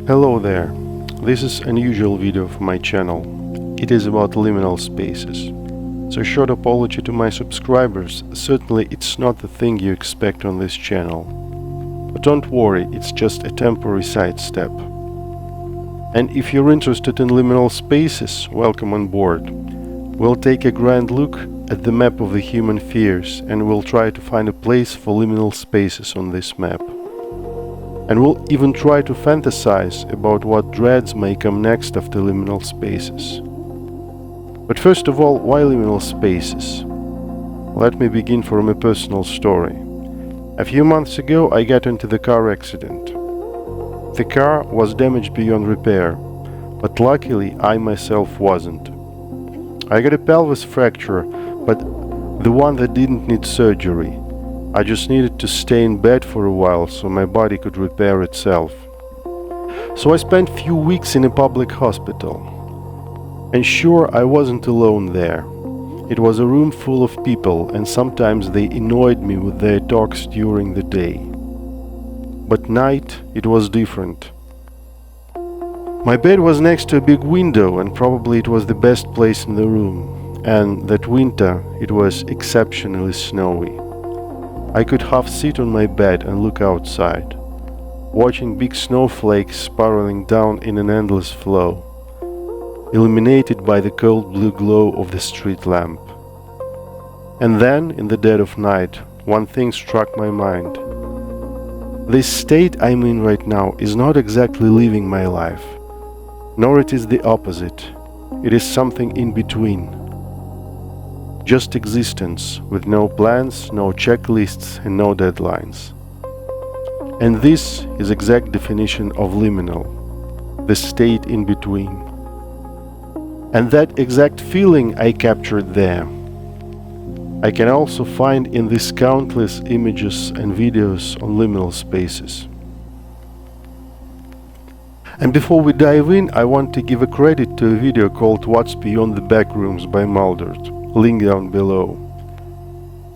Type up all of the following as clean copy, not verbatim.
Hello there, this is an unusual video for my channel. It is about liminal spaces. So short apology to my subscribers, certainly it's not the thing you expect on this channel. But don't worry, it's just a temporary sidestep. And if you're interested in liminal spaces, welcome on board. We'll take a grand look at the map of the human fears and we'll try to find a place for liminal spaces on this map. And we'll even try to fantasize about what dreads may come next after liminal spaces. But first of all, why liminal spaces? Let me begin from a personal story. A few months ago I got into the car accident. The car was damaged beyond repair, but luckily I myself wasn't. I got a pelvis fracture, but the one that didn't need surgery. I just needed to stay in bed for a while so my body could repair itself. So I spent few weeks in a public hospital. And sure, I wasn't alone there. It was a room full of people and sometimes they annoyed me with their talks during the day. But night, it was different. My bed was next to a big window and probably it was the best place in the room. And that winter, it was exceptionally snowy. I could half sit on my bed and look outside, watching big snowflakes spiraling down in an endless flow, illuminated by the cold blue glow of the street lamp. And then, in the dead of night, one thing struck my mind. This state I'm in right now is not exactly living my life, nor it is the opposite. It is something in between. Just existence, with no plans, no checklists and no deadlines. And this is exact definition of liminal, the state in between. And that exact feeling I captured there. I can also find in these countless images and videos on liminal spaces. And before we dive in, I want to give a credit to a video called What's Beyond the Backrooms by Muldered. Link down below.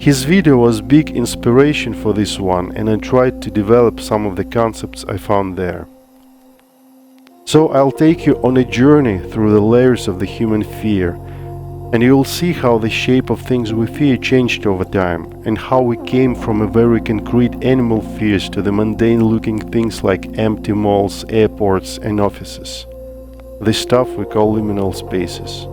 His video was big inspiration for this one and I tried to develop some of the concepts I found there. So I'll take you on a journey through the layers of the human fear and you'll see how the shape of things we fear changed over time and how we came from a very concrete animal fears to the mundane looking things like empty malls, airports and offices. This stuff we call liminal spaces.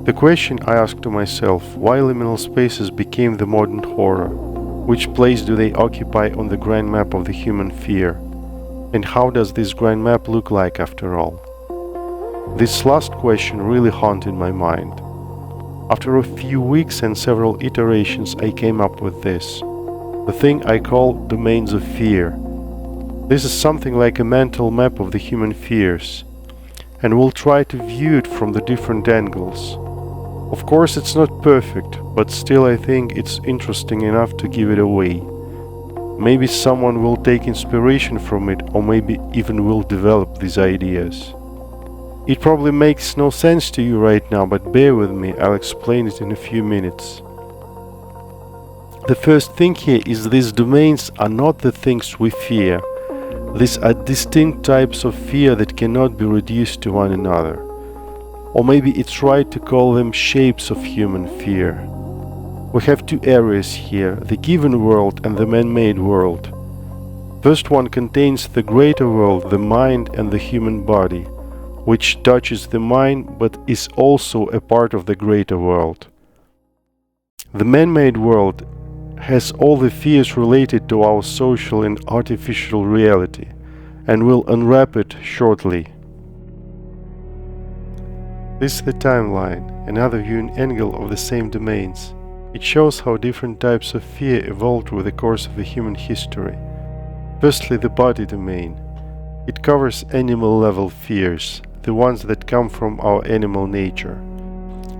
The question I asked to myself, why liminal spaces became the modern horror? Which place do they occupy on the grand map of the human fear? And how does this grand map look like after all? This last question really haunted my mind. After a few weeks and several iterations I came up with this. The thing I call domains of fear. This is something like a mental map of the human fears. And we'll try to view it from the different angles. Of course it's not perfect, but still I think it's interesting enough to give it away. Maybe someone will take inspiration from it or maybe even will develop these ideas. It probably makes no sense to you right now, but bear with me, I'll explain it in a few minutes. The first thing here is these domains are not the things we fear. These are distinct types of fear that cannot be reduced to one another. Or maybe it's right to call them shapes of human fear. We have two areas here, the given world and the man-made world. First one contains the greater world, the mind and the human body, which touches the mind but is also a part of the greater world. The man-made world has all the fears related to our social and artificial reality, and we'll unwrap it shortly. This is the timeline, another viewing angle of the same domains. It shows how different types of fear evolved with the course of the human history. Firstly, the body domain. It covers animal-level fears, the ones that come from our animal nature.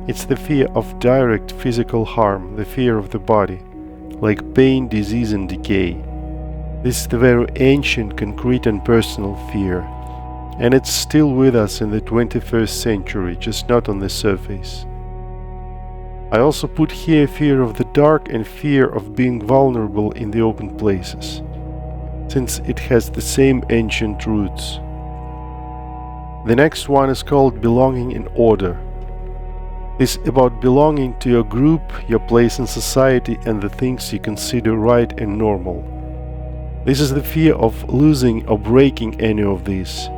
It's the fear of direct physical harm, the fear of the body, like pain, disease and decay. This is the very ancient, concrete and personal fear. And it's still with us in the 21st century, just not on the surface. I also put here fear of the dark and fear of being vulnerable in the open places. since it has the same ancient roots. The next one is called belonging in order. This is about belonging to your group, your place in society, and the things you consider right and normal. This is the fear of losing or breaking any of these,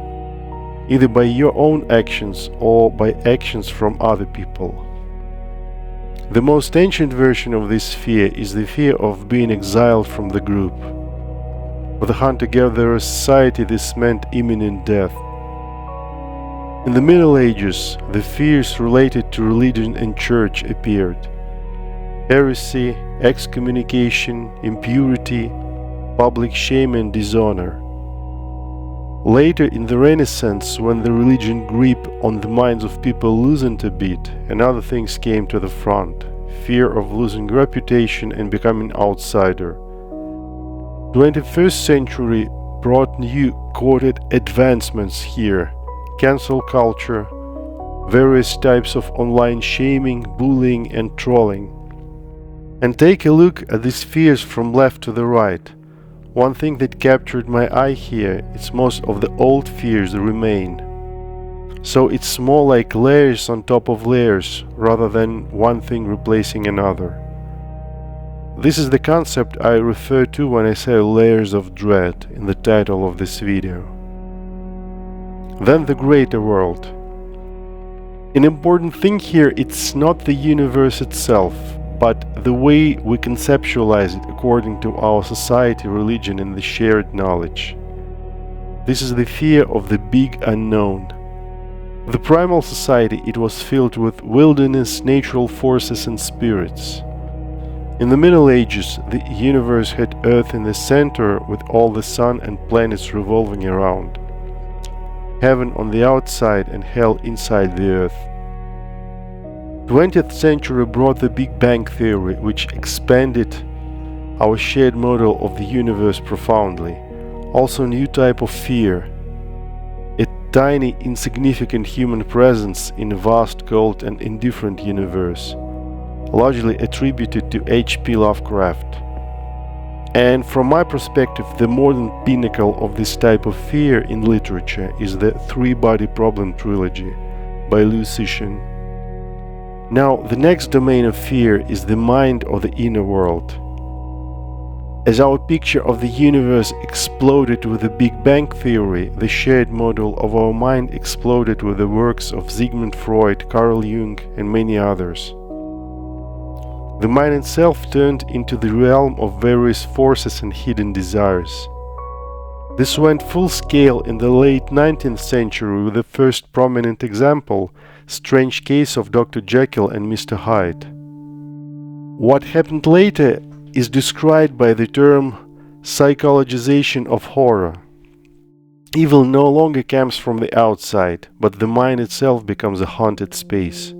either by your own actions or by actions from other people. The most ancient version of this fear is the fear of being exiled from the group. For the hunter-gatherer society, this meant imminent death. In the Middle Ages, the fears related to religion and church appeared: heresy, excommunication, impurity, public shame and dishonor. Later, in the Renaissance, when the religion grip on the minds of people loosened a bit, and other things came to the front: fear of losing reputation and becoming outsider. 21st century brought new quoted advancements here: cancel culture, various types of online shaming, bullying and trolling. And take a look at these fears from left to the right. One thing that captured my eye here is most of the old fears remain. So it's more like layers on top of layers rather than one thing replacing another. This is the concept I refer to when I say layers of dread in the title of this video. Then the greater world. An important thing here, it's not the universe itself, but the way we conceptualize it according to our society, religion, and the shared knowledge. This is the fear of the big unknown. The primal society, it was filled with wilderness, natural forces, and spirits. In the Middle Ages, the universe had Earth in the center with all the sun and planets revolving around. Heaven on the outside and hell inside the earth. 20th century brought the Big Bang Theory, which expanded our shared model of the universe profoundly. Also a new type of fear. A tiny, insignificant human presence in a vast, cold and indifferent universe, largely attributed to H.P. Lovecraft. And from my perspective, the modern pinnacle of this type of fear in literature is the Three-Body Problem trilogy by Liu Cixin. Now, the next domain of fear is the mind or the inner world. As our picture of the universe exploded with the Big Bang Theory, the shared model of our mind exploded with the works of Sigmund Freud, Carl Jung, and many others. The mind itself turned into the realm of various forces and hidden desires. This went full scale in the late 19th century with the first prominent example, Strange Case of Dr. Jekyll and Mr. Hyde. What happened later is described by the term psychologization of horror. Evil no longer comes from the outside, but the mind itself becomes a haunted space.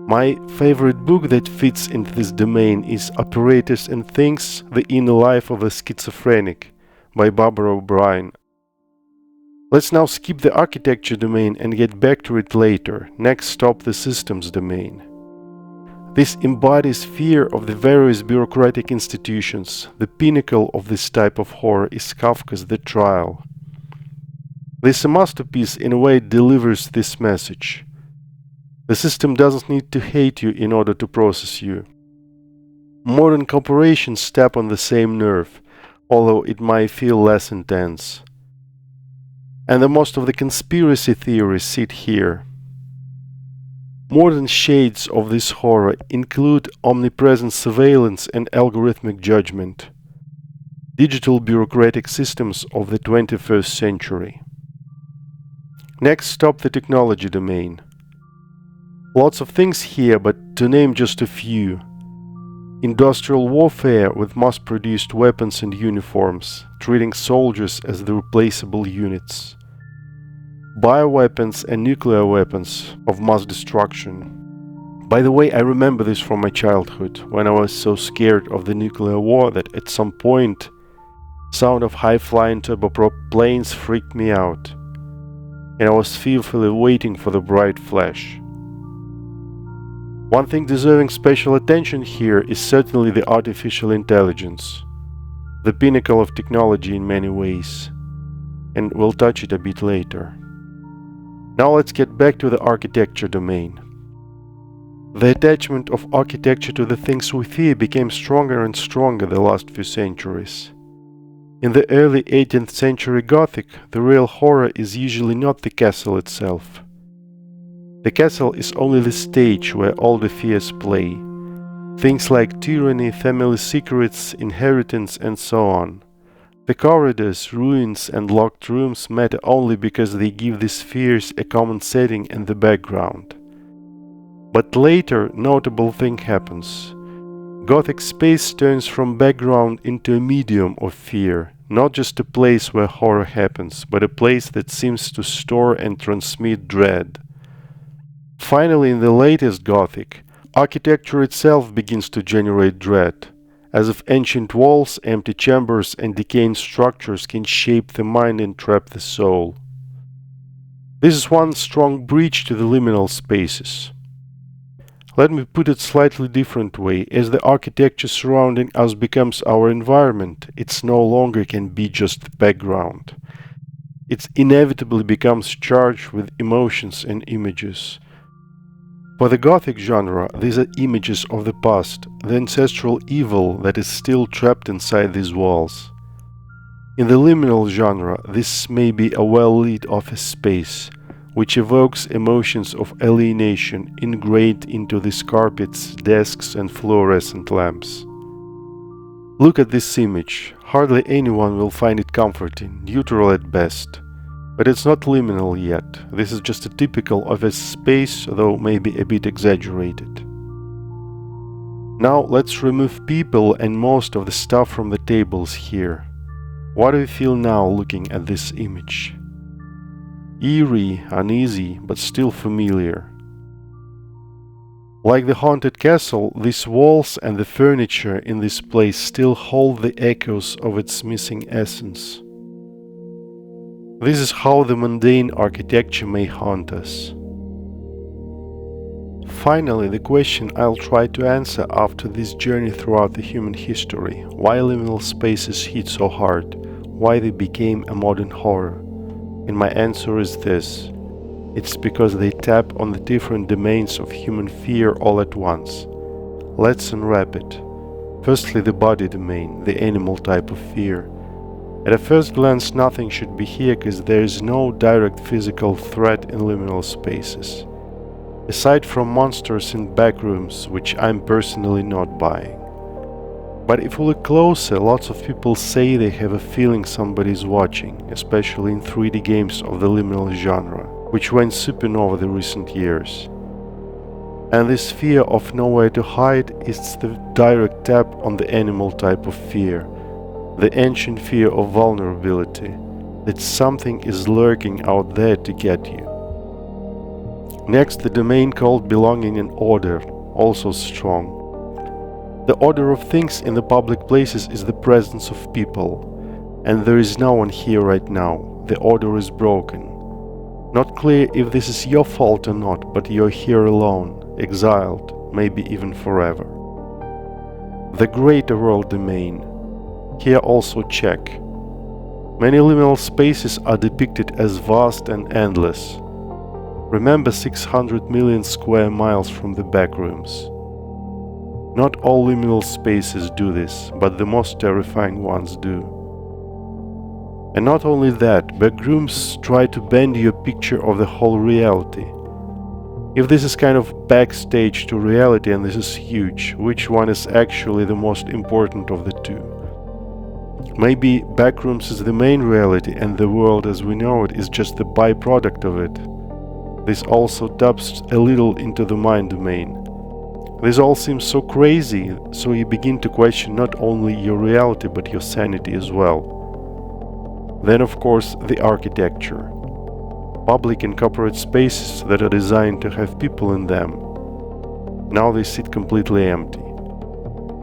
My favorite book that fits into this domain is Apparatus and Things: The Inner Life of a Schizophrenic by Barbara O'Brien. Let's now skip the architecture domain and get back to it later. Next stop, the systems domain. This embodies fear of the various bureaucratic institutions. The pinnacle of this type of horror is Kafka's The Trial. This is a masterpiece in a way it delivers this message. The system doesn't need to hate you in order to process you. Modern corporations step on the same nerve, although it might feel less intense. And the most of the conspiracy theories sit here. Modern shades of this horror include omnipresent surveillance and algorithmic judgment, digital bureaucratic systems of the 21st century. Next stop, the technology domain. Lots of things here, but to name just a few. Industrial warfare with mass-produced weapons and uniforms, treating soldiers as the replaceable units. Bioweapons and nuclear weapons of mass destruction. By the way, I remember this from my childhood, when I was so scared of the nuclear war that at some point, sound of high-flying turboprop planes freaked me out, and I was fearfully waiting for the bright flash. One thing deserving special attention here is certainly the artificial intelligence. the pinnacle of technology in many ways, and we'll touch it a bit later. Now let's get back to the architecture domain. The attachment of architecture to the things we fear became stronger and stronger the last few centuries. In the early 18th century Gothic, the real horror is usually not the castle itself. The castle is only the stage where all the fears play. Things like tyranny, family secrets, inheritance, and so on. The corridors, ruins, and locked rooms matter only because they give these fears a common setting and the background. But later, notable thing happens. Gothic space turns from background into a medium of fear, not just a place where horror happens, but a place that seems to store and transmit dread. Finally, in the latest Gothic, architecture itself begins to generate dread, as if ancient walls, empty chambers, and decaying structures can shape the mind and trap the soul. This is one strong breach to the liminal spaces. Let me put it slightly different way. As the architecture surrounding us becomes our environment, it no longer can be just the background. It inevitably becomes charged with emotions and images. For the Gothic genre, these are images of the past, the ancestral evil that is still trapped inside these walls. In the liminal genre, this may be a well-lit office space, which evokes emotions of alienation ingrained into these carpets, desks, and fluorescent lamps. Look at this image. Hardly anyone will find it comforting, neutral at best. But it's not liminal yet. This is just a typical office space, though maybe a bit exaggerated. Now let's remove people and most of the stuff from the tables here. What do you feel now looking at this image? Eerie, uneasy, but still familiar. Like the haunted castle, these walls and the furniture in this place still hold the echoes of its missing essence. This is how the mundane architecture may haunt us. Finally, the question I'll try to answer after this journey throughout the human history: why liminal spaces hit so hard, why they became a modern horror. And my answer is this: it's because they tap on the different domains of human fear all at once. Let's unwrap it. Firstly, the body domain, the animal type of fear. At a first glance, nothing should be here because there is no direct physical threat in liminal spaces, aside from monsters in backrooms, which I'm personally not buying. But if we look closer, lots of people say they have a feeling somebody's watching, especially in 3D games of the liminal genre, which went supernova the recent years. And this fear of nowhere to hide is the direct tap on the animal type of fear, the ancient fear of vulnerability, that something is lurking out there to get you. Next, the domain called belonging and order, also strong. The order of things in the public places is the presence of people, and there is no one here right now. The order is broken. Not clear if this is your fault or not, but you're here alone, exiled, maybe even forever. The greater world domain. Here also check. Many liminal spaces are depicted as vast and endless. Remember 600 million square miles from the backrooms. Not all liminal spaces do this, but the most terrifying ones do. And not only that, backrooms try to bend your picture of the whole reality. If this is kind of backstage to reality and this is huge, which one is actually the most important of the two? Maybe backrooms is the main reality and the world as we know it is just the byproduct of it. This also taps a little into the mind domain. This all seems so crazy, so you begin to question not only your reality but your sanity as well. Then of course the architecture. Public and corporate spaces that are designed to have people in them. Now they sit completely empty.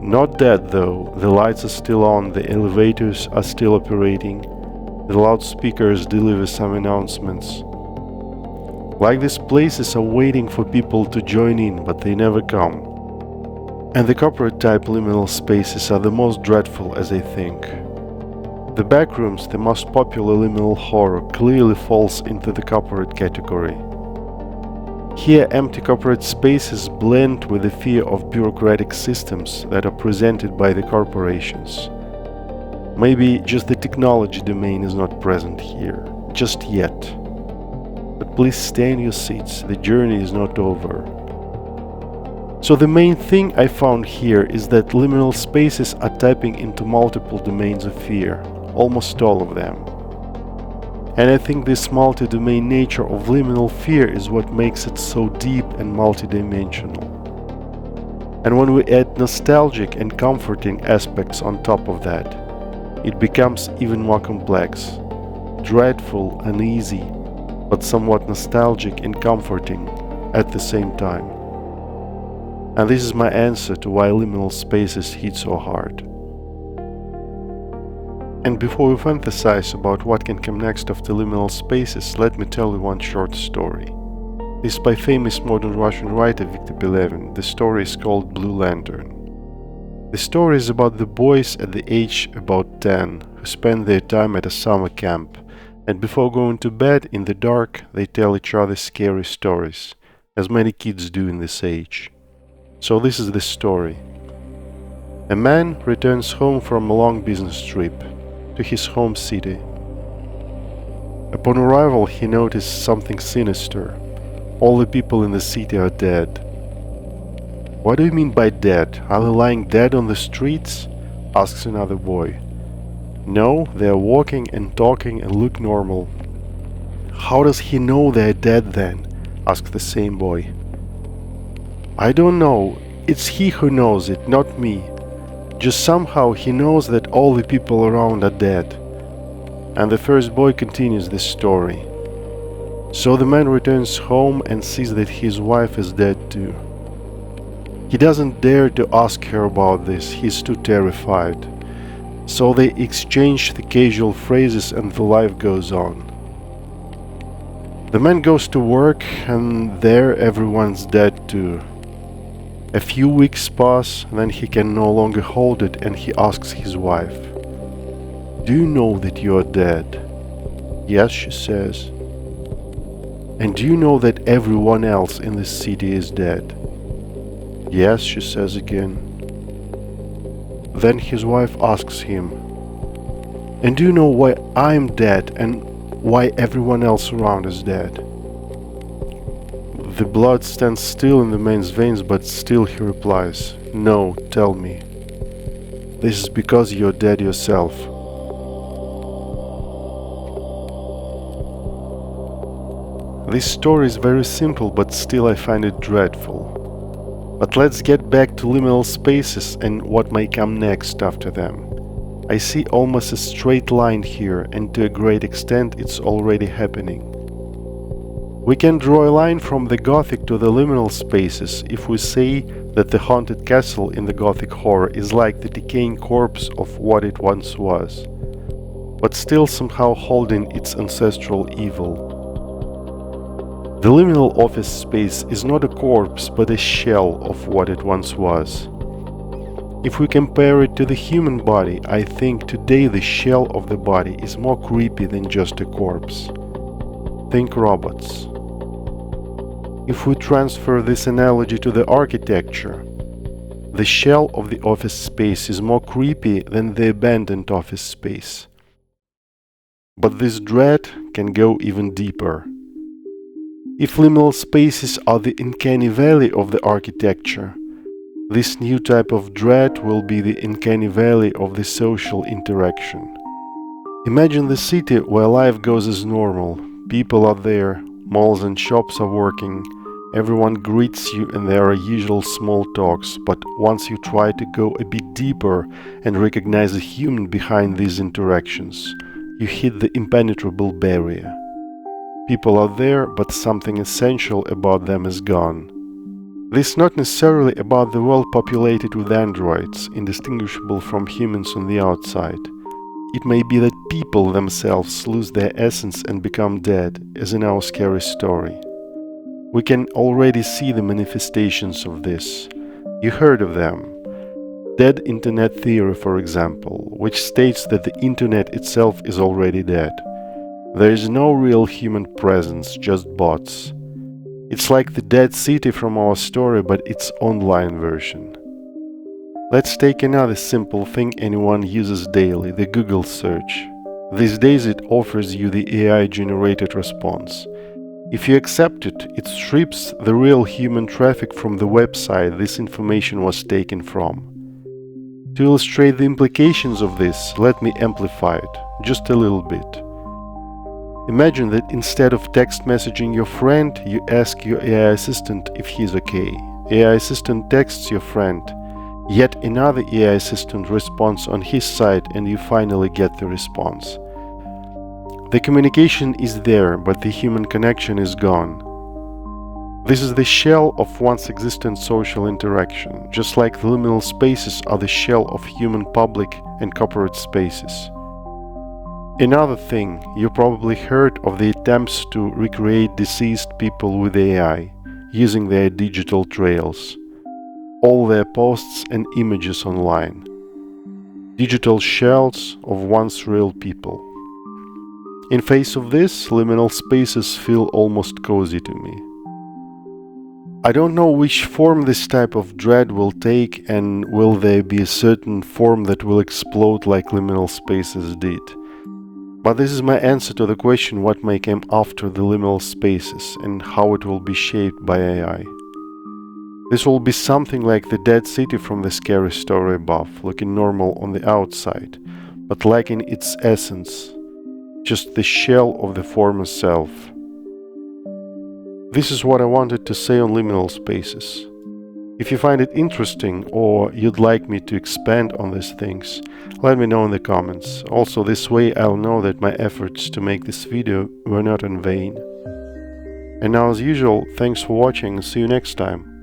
Not dead though, the lights are still on, the elevators are still operating, the loudspeakers deliver some announcements. Like these places are waiting for people to join in, but they never come. And the corporate type liminal spaces are the most dreadful, as I think. The Backrooms, the most popular liminal horror, clearly falls into the corporate category. Here, empty corporate spaces blend with the fear of bureaucratic systems that are presented by the corporations. Maybe just the technology domain is not present here, just yet. But please stay in your seats, the journey is not over. So the main thing I found here is that liminal spaces are tapping into multiple domains of fear, almost all of them. And I think this multi-domain nature of liminal fear is what makes it so deep and multidimensional. And when we add nostalgic and comforting aspects on top of that, it becomes even more complex, dreadful, uneasy, but somewhat nostalgic and comforting at the same time. And this is my answer to why liminal spaces hit so hard. And before we fantasize about what can come next after liminal spaces, let me tell you one short story. This is by famous modern Russian writer Viktor Pelevin. The story is called Blue Lantern. The story is about the boys at the age about 10 who spend their time at a summer camp, and before going to bed in the dark they tell each other scary stories, as many kids do in this age. So this is the story. A man returns home from a long business trip to his home city. Upon arrival, he notices something sinister. All the people in the city are dead. "What do you mean by dead? Are they lying dead on the streets?" asks another boy. "No, they are walking and talking and look normal." "How does he know they are dead then?" asks the same boy. "I don't know. It's he who knows it, not me. Just somehow he knows that all the people around are dead." And the first boy continues this story. So the man returns home and sees that his wife is dead too. He doesn't dare to ask her about this, he's too terrified. So they exchange the casual phrases and the life goes on. The man goes to work and there everyone's dead too. A few weeks pass, then he can no longer hold it and he asks his wife, "Do you know that you are dead?" "Yes," she says. "And do you know that everyone else in this city is dead?" "Yes," she says again. Then his wife asks him, "And do you know why I'm dead and why everyone else around is dead?" The blood stands still in the man's veins, but still he replies, "No, tell me." "This is because you're dead yourself." This story is very simple, but still I find it dreadful. But let's get back to liminal spaces and what may come next after them. I see almost a straight line here, and to a great extent it's already happening. We can draw a line from the Gothic to the liminal spaces if we say that the haunted castle in the Gothic horror is like the decaying corpse of what it once was, but still somehow holding its ancestral evil. The liminal office space is not a corpse but a shell of what it once was. If we compare it to the human body, I think today the shell of the body is more creepy than just a corpse. Think robots. If we transfer this analogy to the architecture, the shell of the office space is more creepy than the abandoned office space. But this dread can go even deeper. If liminal spaces are the uncanny valley of the architecture, this new type of dread will be the uncanny valley of the social interaction. Imagine the city where life goes as normal, people are there, malls and shops are working, everyone greets you and there are usual small talks, but once you try to go a bit deeper and recognize the human behind these interactions, you hit the impenetrable barrier. People are there, but something essential about them is gone. This is not necessarily about the world populated with androids, indistinguishable from humans on the outside. It may be that people themselves lose their essence and become dead, as in our scary story. We can already see the manifestations of this. You heard of them. Dead internet theory, for example, which states that the internet itself is already dead. There is no real human presence, just bots. It's like the dead city from our story, but its online version. Let's take another simple thing anyone uses daily, the Google search. These days it offers you the AI-generated response. If you accept it, it strips the real human traffic from the website this information was taken from. To illustrate the implications of this, let me amplify it, just a little bit. Imagine that instead of text messaging your friend, you ask your AI assistant if he's okay. AI assistant texts your friend. Yet another AI assistant responds on his side and you finally get the response. The communication is there, but the human connection is gone. This is the shell of once existent social interaction, just like the liminal spaces are the shell of human public and corporate spaces. Another thing, you probably heard of the attempts to recreate deceased people with AI, using their digital trails, all their posts and images online. Digital shells of once real people. In face of this, liminal spaces feel almost cozy to me. I don't know which form this type of dread will take, and will there be a certain form that will explode like liminal spaces did. But this is my answer to the question what may come after the liminal spaces and how it will be shaped by AI. This will be something like the dead city from the scary story above, looking normal on the outside, but lacking its essence, just the shell of the former self. This is what I wanted to say on liminal spaces. If you find it interesting or you'd like me to expand on these things, let me know in the comments. Also, this way I'll know that my efforts to make this video were not in vain. And now, as usual, thanks for watching and see you next time.